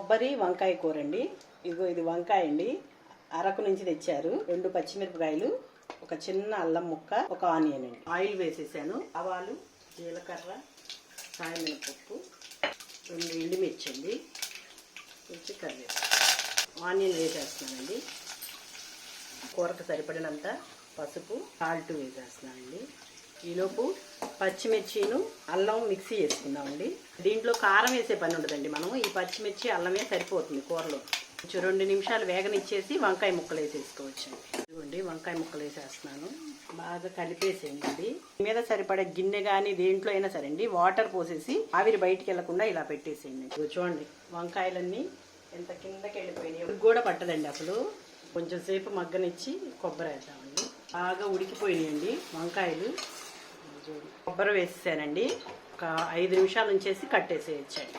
కొబ్బరి వంకాయ కూర అండి. ఇదిగో ఇది వంకాయ అండి, అరకు నుంచి తెచ్చారు. 2 పచ్చిమిరపకాయలు, ఒక చిన్న అల్లం ముక్క, ఒక ఆనియన్ అండి. ఆయిల్ వేసేసాను. ఆవాలు, జీలకర్ర, సాయమినపప్పు, 2 ఎండుమిర్చి అండి, కరివేపాకు, ఆనియన్ వేసేస్తున్నానండి. కూరకు సరిపడినంత పసుపు, సాల్ట్ వేసేస్తున్నానండి. ఈలోపు పచ్చిమిర్చిను అల్లం మిక్సీ వేసుకుందామండి. దీంట్లో కారం వేసే పని ఉండదండి, మనం ఈ పచ్చిమిర్చి అల్లమే సరిపోతుంది కూరలో. కొంచెం 2 నిమిషాలు వేగనిచ్చేసి వంకాయ ముక్కలు వేసేసుకోవచ్చు. ఇదిగోండి వంకాయ ముక్కలు వేసేస్తున్నాను. బాగా కలిపేసేయండి. మీద సరిపడే గిన్నె కానీ దేంట్లో అయినా సరే అండి, వాటర్ పోసేసి ఆవిరి బయటికి వెళ్లకుండా ఇలా పెట్టేసేయండి. చూడండి వంకాయలన్నీ ఎంత కిందకి వెళ్ళిపోయినాయి, కూడా పట్టదండి అసలు. కొంచెం సేపు మగ్గనిచ్చి కొబ్బరి వేద్దామండి. బాగా ఉడికిపోయినాయండి వంకాయలు. కొబ్బరి వేసేసానండి. ఒక 5 నిమిషాలు ఉంచేసి కట్టేసేయచ్చండి.